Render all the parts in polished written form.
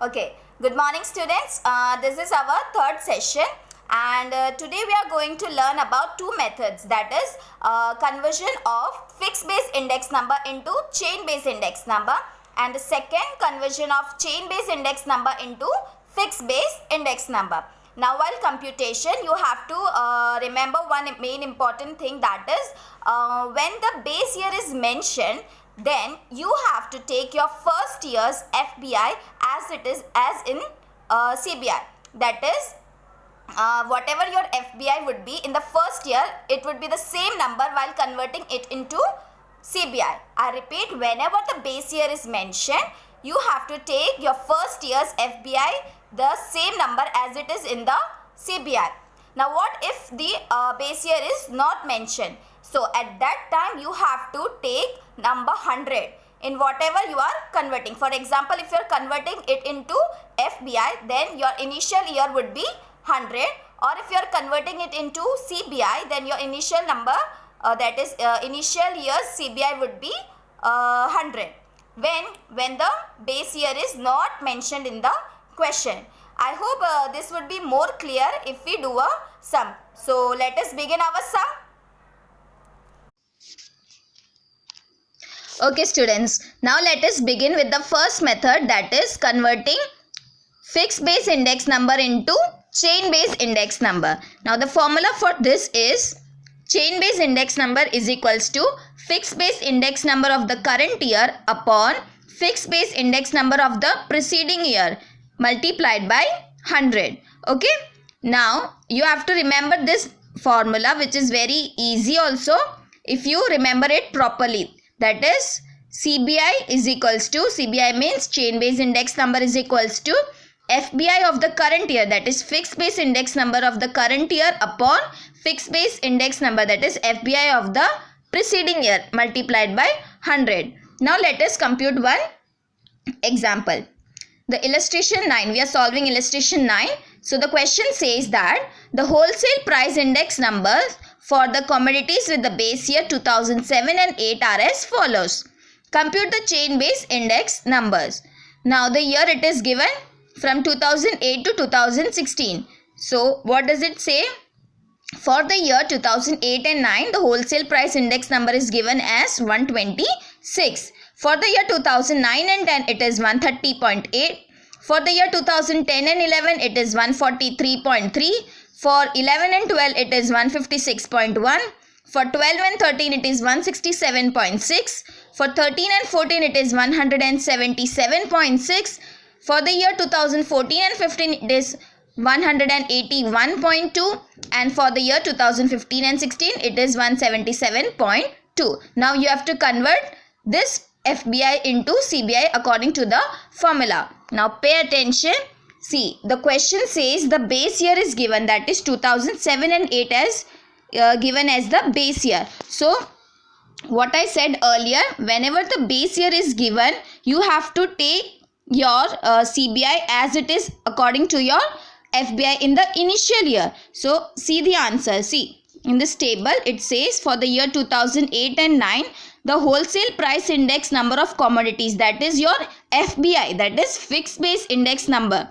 Okay, good morning students. This is our third session and today we are going to learn about two methods, that is conversion of fixed base index number into chain base index number, and the second, conversion of chain base index number into fixed base index number. Now while computation, you have to remember one main important thing, that is when the base year is mentioned, then you have to take your first year's FBI as it is as in CBI. That is, whatever your FBI would be in the first year, it would be the same number while converting it into CBI. I repeat, whenever the base year is mentioned, you have to take your first year's FBI the same number as it is in the CBI. Now what if the base year is not mentioned? So at that time you have to take number 100 in whatever you are converting. For example, if you are converting it into FBI, then your initial year would be 100, or if you are converting it into CBI, then your initial number that is initial year's CBI would be 100 when the base year is not mentioned in the question. I hope this would be more clear if we do a sum. So let us begin our sum. Okay students, now let us begin with the first method, that is converting fixed base index number into chain base index number. Now the formula for this is chain base index number is equals to fixed base index number of the current year upon fixed base index number of the preceding year multiplied by 100. Okay, now you have to remember this formula, which is very easy also if you remember it properly. That is, CBI is equals to, CBI means chain base index number is equals to FBI of the current year, that is fixed base index number of the current year upon fixed base index number, that is FBI of the preceding year multiplied by 100. Now let us compute one example. The illustration 9, we are solving illustration 9. So the question says that the wholesale price index numbers for the commodities with the base year 2007 and 8 are as follows. Compute the chain base index numbers. Now the year it is given from 2008 to 2016. So what does it say? For the year 2008 and 9, the wholesale price index number is given as 126. For the year 2009 and 10, it is 130.8. For the year 2010 and 11, it is 143.3. For 11 and 12, it is 156.1. For 12 and 13, it is 167.6. For 13 and 14, it is 177.6. For the year 2014 and 15, it is 181.2. And for the year 2015 and 16, it is 177.2. Now you have to convert this FBI into CBI according to the formula. Now pay attention. See, the question says the base year is given, that is 2007 and 8 as given as the base year. So what I said earlier, whenever the base year is given, you have to take your CBI as it is according to your FBI in the initial year. So see the answer. See, in this table it says for the year 2008 and 9, the wholesale price index number of commodities, that is your FBI, that is fixed base index number.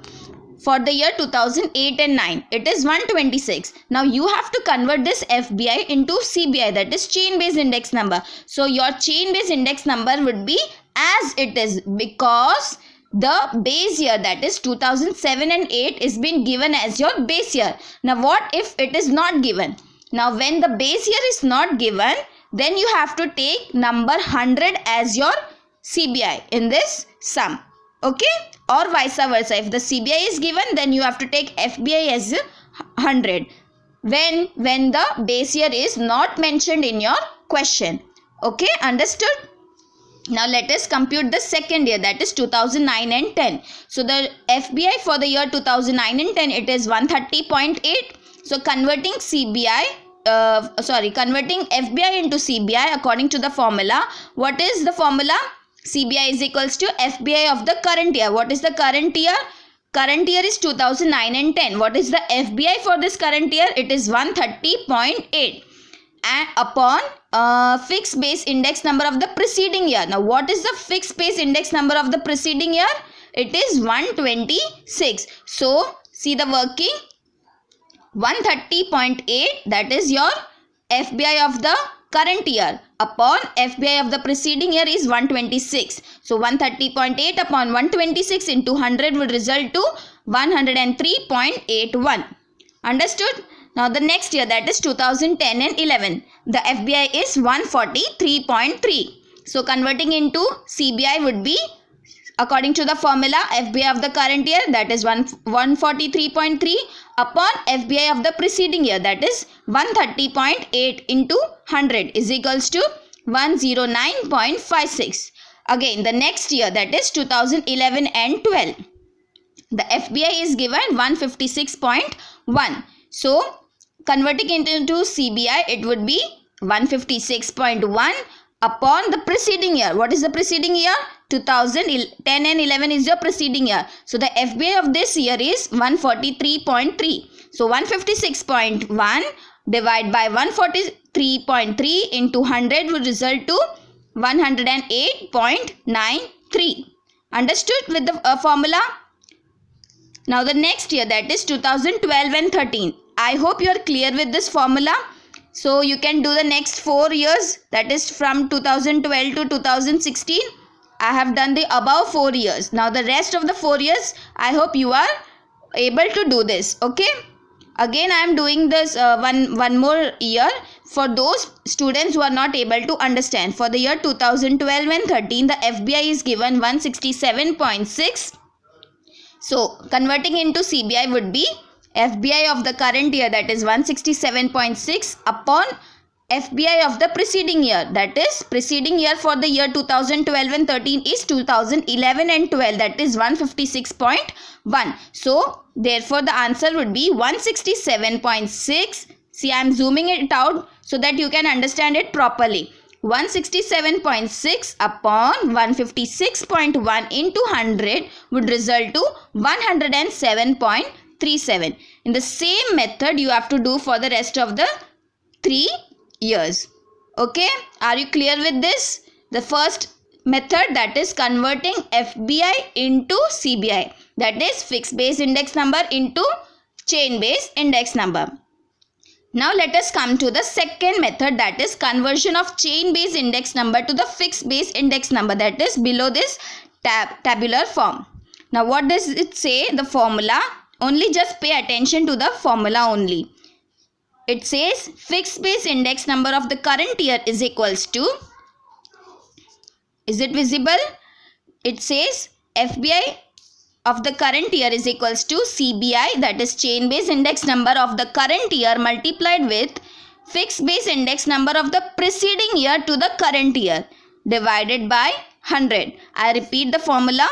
For the year 2008 and 9, it is 126. Now you have to convert this FBI into CBI, that is chain base index number. So your chain base index number would be as it is, because the base year, that is 2007 and 8 is been given as your base year. Now what if it is not given? Now when the base year is not given, then you have to take number 100 as your CBI in this sum. Okay, or vice versa. If the CBI is given, then you have to take FBI as 100 when the base year is not mentioned in your question. Okay, understood? Now let us compute the second year, that is 2009 and 10. So the FBI for the year 2009 and 10, it is 130.8. So converting converting FBI into CBI according to the formula. What is the formula? CBI is equals to FBI of the current year. What is the current year? Current year is 2009 and 10. What is the FBI for this current year? It is 130.8. And upon fixed base index number of the preceding year. Now what is the fixed base index number of the preceding year? it is 126. So see the working. 130.8, that is your FBI of the current year, upon FBI of the preceding year is 126. So 130.8 upon 126 into 100 would result to 103.81. Understood? Now the next year, that is 2010 and 11, the FBI is 143.3. So converting into CBI would be, according to the formula, FBI of the current year, that is 143.3 upon FBI of the preceding year, that is 130.8 into 100 is equals to 109.56. Again the next year, that is 2011 and 12, the FBI is given 156.1. So converting into CBI, it would be 156.1 upon the preceding year. What is the preceding year? 2010 and 11 is your preceding year. So the FBI of this year is 143.3. So 156.1 divided by 143.3 into 100 would result to 108.93. Understood with the formula? Now the next year, that is 2012 and 13. I hope you are clear with this formula. So you can do the next 4 years, that is from 2012 to 2016. I have done the above 4 years. Now the rest of the 4 years, I hope you are able to do this. Okay. Again I am doing this one more year for those students who are not able to understand. For the year 2012 and 13, the FBI is given 167.6. So converting into CBI would be FBI of the current year, that is 167.6 upon FBI of the preceding year, that is preceding year for the year 2012 and 13 is 2011 and 12, that is 156.1. So therefore the answer would be 167.6. See, I am zooming it out so that you can understand it properly. 167.6 upon 156.1 into 100 would result to 107.37. In the same method you have to do for the rest of the 3 years. Okay, are you clear with this? The first method, that is converting FBI into CBI, that is fixed base index number into chain base index number. Now let us come to the second method, that is conversion of chain base index number to the fixed base index number, that is below this tabular form. Now what does it say? The formula, only just pay attention to the formula only. It says fixed base index number of the current year is equals to, is it visible? It says FBI of the current year is equals to CBI, that is chain base index number of the current year multiplied with fixed base index number of the preceding year to the current year divided by 100. I repeat the formula.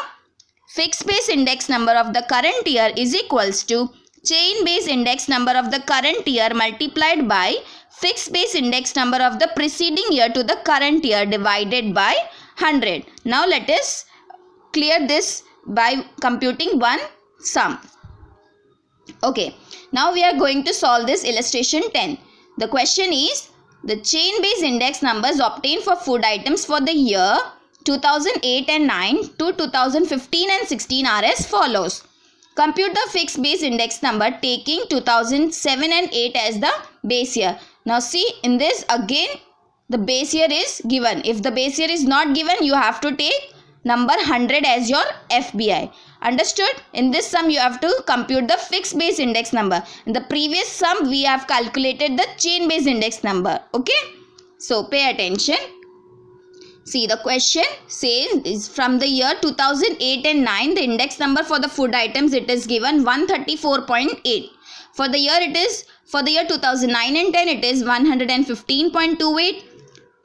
Fixed base index number of the current year is equals to chain base index number of the current year multiplied by fixed base index number of the preceding year to the current year divided by 100. Now let us clear this by computing one sum. Okay, now we are going to solve this illustration 10. The question is, the chain base index numbers obtained for food items for the year 2008 and 9 to 2015 and 16 are as follows. Compute the fixed base index number taking 2007 and 8 as the base year. Now see, in this again the base year is given. If the base year is not given, you have to take number 100 as your FBI. Understood? In this sum you have to compute the fixed base index number. In the previous sum we have calculated the chain base index number. Okay? So pay attention. See, the question says is from the year 2008 and 9, the index number for the food items, it is given 134.8. For the year 2009 and 10, it is 115.28.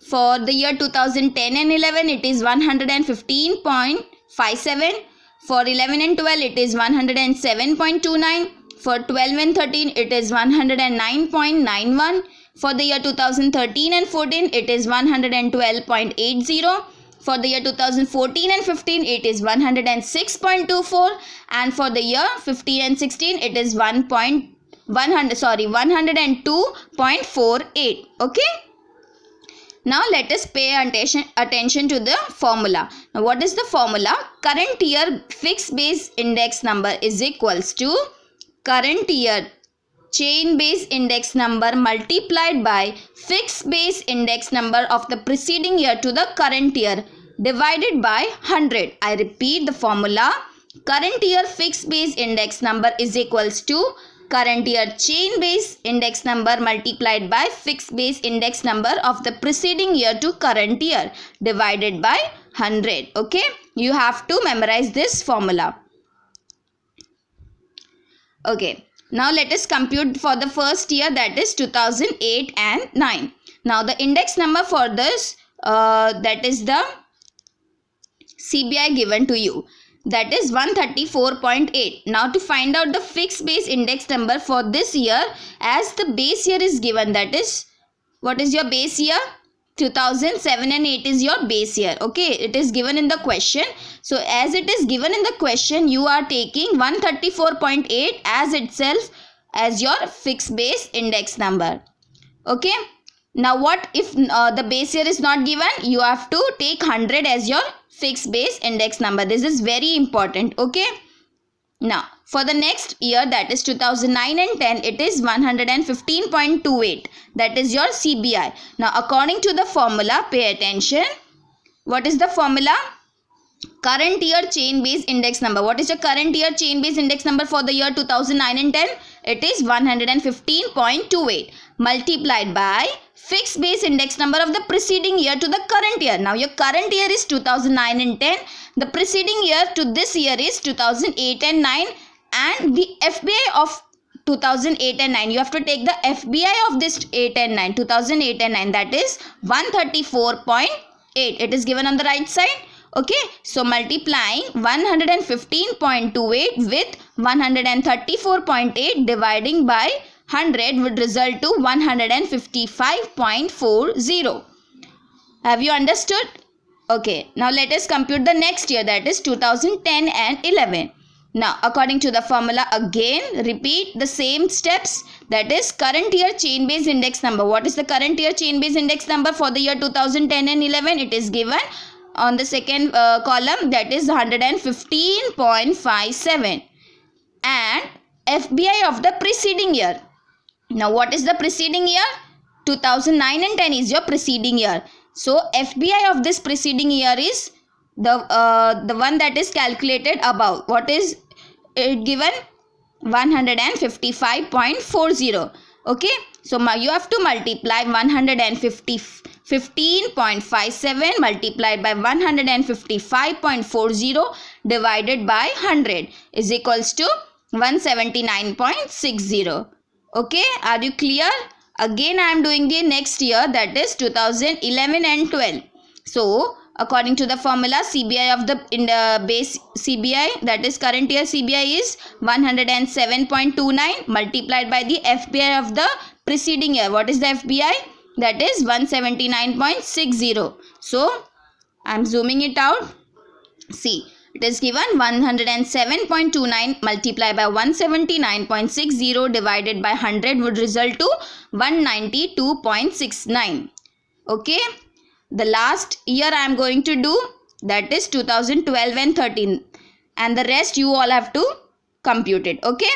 For the year 2010 and 11, it is 115.57. For 11 and 12, it is 107.29. For 12 and 13, it is 109.91. For the year 2013 and 14, it is 112.80. For the year 2014 and 15, it is 106.24. And for the year 15 and 16, it is 102.48. Okay. Now let us pay attention to the formula. Now what is the formula? Current year fixed base index number is equals to current year chain base index number multiplied by fixed base index number of the preceding year to the current year divided by 100. I repeat the formula. Current year fixed base index number is equals to current year chain base index number multiplied by fixed base index number of the preceding year to current year divided by 100. Okay, you have to memorize this formula. Okay, now let us compute for the first year, that is 2008 and 9. Now the index number for this that is the CBI given to you, that is 134.8. Now to find out the fixed base index number for this year, as the base year is given, that is, what is your base year? 2007 and 8 is your base year. Okay, it is given in the question. So as it is given in the question, you are taking 134.8 as itself as your fixed base index number. Okay, now what if the base year is not given? You have to take 100 as your fixed base index number. This is very important. Okay, now for the next year, that is 2009 and 10, it is 115.28. that is your CBI. Now according to the formula, pay attention. What is the formula? Current year chain base index number. What is the current year chain base index number for the year 2009 and 10? It is 115.28 multiplied by fixed base index number of the preceding year to the current year. Now your current year is 2009 and 10. The preceding year to this year is 2008 and 9, and the FBI of 2008 and 9. You have to take the FBI of this 8 and 9, 2008 and 9, that is 134.8. It is given on the right side. Okay, so multiplying 115.28 with 134.8 dividing by 100 would result to 155.40. Have you understood? Okay, now let us compute the next year, that is 2010 and 11. Now according to the formula, again repeat the same steps, that is current year chain base index number. What is the current year chain base index number for the year 2010 and 11? It is given on the second column, that is 115.57, and FBI of the preceding year. Now what is the preceding year? 2009 and 10 is your preceding year. So FBI of this preceding year is the one that is calculated above. What is it given? 155.40. Okay, so you have to multiply 115.57 multiplied by 155.40 divided by 100 is equals to 179.60. Okay, are you clear? Again I am doing the next year, that is 2011 and 12. So according to the formula, CBI of the base CBI, that is current year CBI, is 107.29 multiplied by the FBI of the preceding year. What is the FBI? That is 179.60. So I am zooming it out. See, it is given 107.29 multiplied by 179.60 divided by 100 would result to 192.69. Okay, the last year I am going to do, that is 2012 and 13, and the rest you all have to compute it. Okay,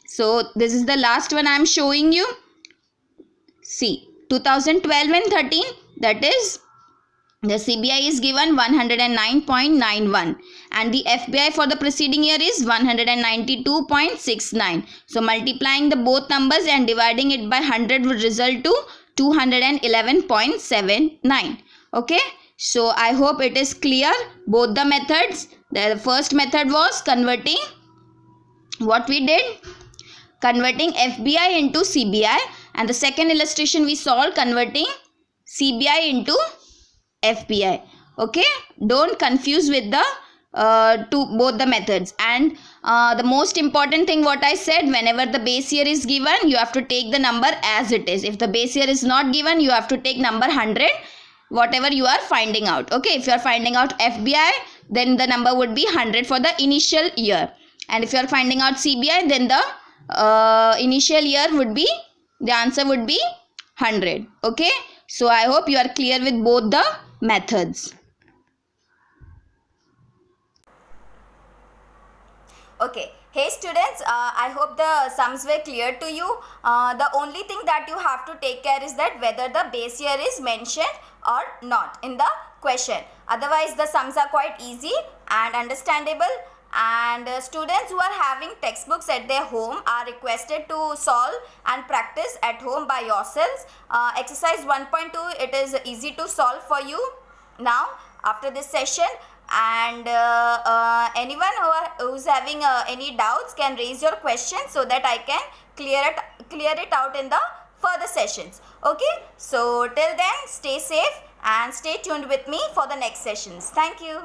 so this is the last one I am showing you. See, 2012 and 13, that is the CBI is given 109.91 and the FBI for the preceding year is 192.69. So multiplying the both numbers and dividing it by 100 would result to 211.79. Okay, so I hope it is clear, both the methods. The first method was converting, what we did, converting FBI into CBI, and the second illustration we solved converting CBI into FBI. Okay, don't confuse with the both the methods. And the most important thing what I said, whenever the base year is given, you have to take the number as it is. If the base year is not given, you have to take number 100, whatever you are finding out. Okay, if you are finding out FBI, then the number would be 100 for the initial year, and if you are finding out CBI, then the initial year would be, the answer would be 100. Okay, So I hope you are clear with both the methods. Okay. Hey students, I hope the sums were clear to you. The only thing that you have to take care is that whether the base year is mentioned or not in the question. Otherwise the sums are quite easy and understandable, and students who are having textbooks at their home are requested to solve and practice at home by yourselves. Exercise 1.2, it is easy to solve for you now after this session, and anyone who's having any doubts can raise your questions so that I can clear it out in the further sessions. Okay, so till then stay safe and stay tuned with me for the next sessions. Thank you.